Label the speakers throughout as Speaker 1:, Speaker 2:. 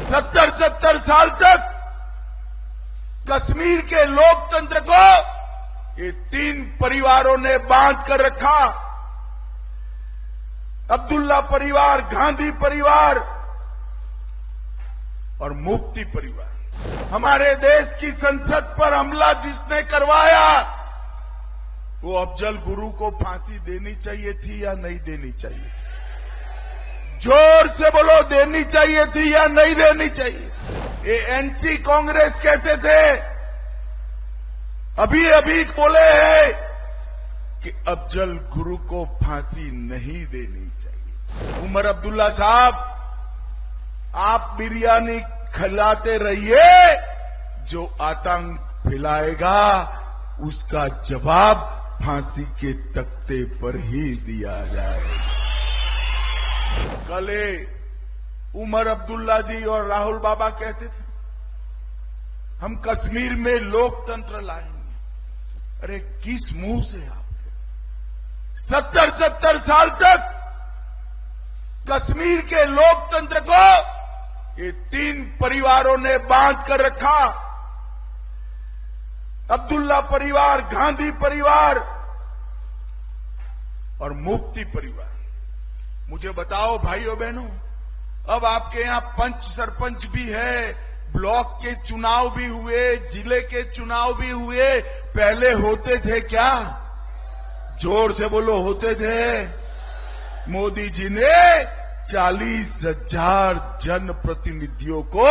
Speaker 1: 70 साल तक कश्मीर के लोकतंत्र को ये 3 परिवारों ने बांध कर रखा। अब्दुल्ला परिवार, गांधी परिवार और मुफ्ती परिवार। हमारे देश की संसद पर हमला जिसने करवाया वो अफजल गुरु को फांसी देनी चाहिए थी या नहीं देनी चाहिए थी? जोर से बोलो, देनी चाहिए थी या नहीं देनी चाहिए? ये एनसी कांग्रेस कहते थे, अभी बोले हैं कि अफजल गुरु को फांसी नहीं देनी चाहिए। उमर अब्दुल्ला साहब, आप बिरयानी खिलाते रहिए, जो आतंक फैलाएगा उसका जवाब फांसी के तख्ते पर ही दिया जाएगा। कल उमर अब्दुल्ला जी और राहुल बाबा कहते थे हम कश्मीर में लोकतंत्र लाएंगे। अरे किस मुंह से आप? 70 साल तक कश्मीर के लोकतंत्र को ये 3 परिवारों ने बांध कर रखा। अब्दुल्ला परिवार, गांधी परिवार और मुफ्ती परिवार। मुझे बताओ भाइयों बहनों, अब आपके यहां पंच सरपंच भी है, ब्लॉक के चुनाव भी हुए, जिले के चुनाव भी हुए, पहले होते थे क्या? जोर से बोलो, होते थे? मोदी जी ने 40,000 जनप्रतिनिधियों को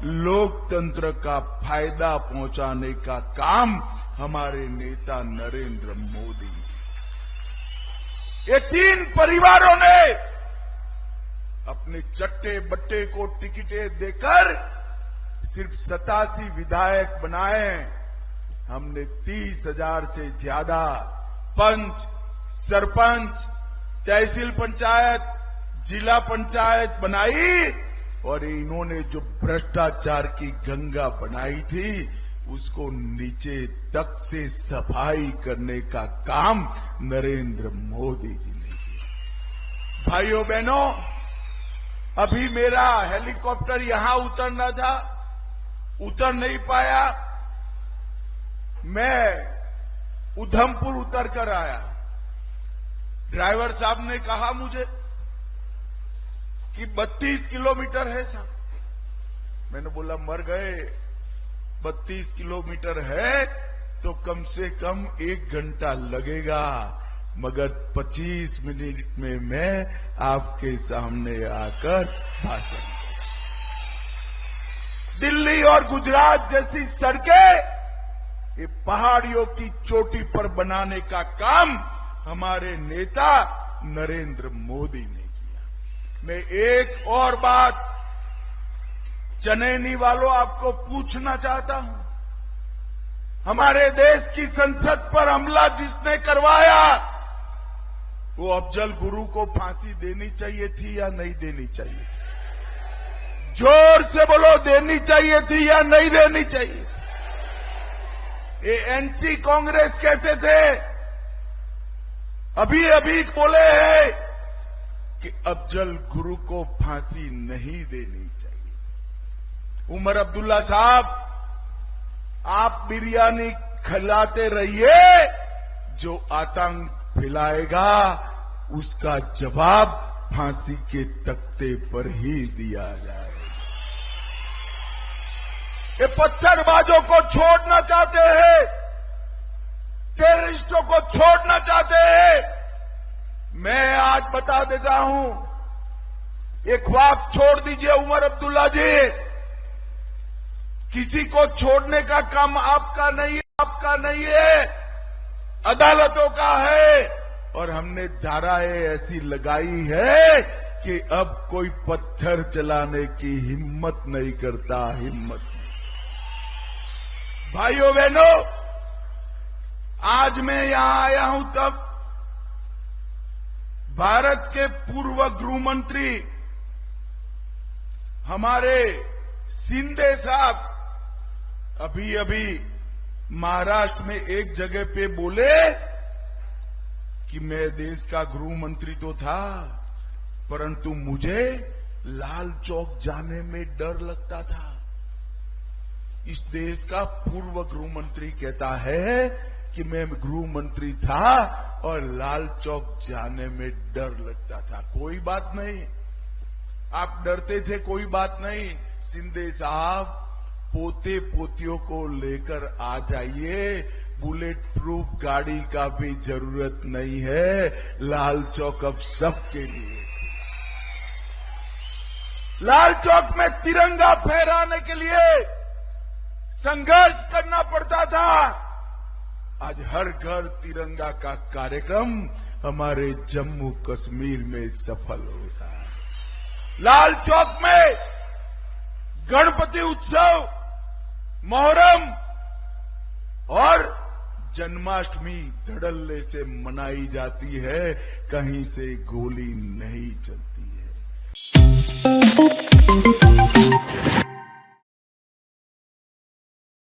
Speaker 1: लोकतंत्र का फायदा पहुंचाने का काम हमारे नेता नरेंद्र मोदी जी। ये 3 परिवारों ने अपने चट्टे बट्टे को टिकटें देकर सिर्फ 87 विधायक बनाए। हमने 30,000 से ज्यादा पंच, सरपंच, तहसील पंचायत, जिला पंचायत बनाई और इन्होंने जो भ्रष्टाचार की गंगा बनाई थी उसको नीचे तक से सफाई करने का काम नरेंद्र मोदी जी ने किया। भाइयों बहनों, अभी मेरा हेलीकॉप्टर यहां उतरना था, उतर नहीं पाया। मैं उधमपुर उतर कर आया। ड्राइवर साहब ने कहा मुझे कि 32 किलोमीटर है साहब। मैंने बोला मर गए, 32 किलोमीटर है तो कम से कम 1 घंटा लगेगा, मगर 25 मिनट में मैं आपके सामने आकर भाषण। दिल्ली और गुजरात जैसी सड़कें ये पहाड़ियों की चोटी पर बनाने का काम हमारे नेता नरेंद्र मोदी ने किया। मैं एक और बात चनैनी वालों आपको पूछना चाहता हूं। हमारे देश की संसद पर हमला जिसने करवाया वो अफजल गुरु को फांसी देनी चाहिए थी या नहीं देनी चाहिए? जोर से बोलो, देनी चाहिए थी या नहीं देनी चाहिए? ये एनसी कांग्रेस कहते थे, अभी बोले हैं कि अफजल गुरु को फांसी नहीं देनी चाहिए। उमर अब्दुल्ला साहब, आप बिरयानी खिलाते रहिए, जो आतंक फैलाएगा उसका जवाब फांसी के तख्ते पर ही दिया जाएगा। ये पत्थरबाजों को छोड़ना चाहते हैं, टेररिस्टों को छोड़ना चाहते हैं। मैं आज बता देता हूं, ये ख्वाब छोड़ दीजिए उमर अब्दुल्ला जी। किसी को छोड़ने का काम आपका नहीं है, अदालतों का है। और हमने धाराएं ऐसी लगाई है कि अब कोई पत्थर चलाने की हिम्मत नहीं करता, हिम्मत नहीं। भाइयों बहनों, आज मैं यहां आया हूं तब भारत के पूर्व गृह मंत्री हमारे शिंदे साहब अभी महाराष्ट्र में एक जगह पे बोले कि मैं देश का गृह मंत्री तो था, परंतु मुझे लाल चौक जाने में डर लगता था। इस देश का पूर्व गृह मंत्री कहता है कि मैं गृह मंत्री था और लाल चौक जाने में डर लगता था। कोई बात नहीं, आप डरते थे, कोई बात नहीं। शिंदे साहब, पोते पोतियों को लेकर आ जाइए, बुलेट प्रूफ गाड़ी का भी जरूरत नहीं है। लाल चौक अब सबके लिए। लाल चौक में तिरंगा फहराने के लिए संघर्ष करना पड़ता था। आज हर घर तिरंगा का कार्यक्रम हमारे जम्मू कश्मीर में सफल होता है। लाल चौक में गणपति उत्सव, मोहर्रम और जन्माष्टमी धड़ल्ले से मनाई जाती है, कहीं से गोली नहीं चलती है।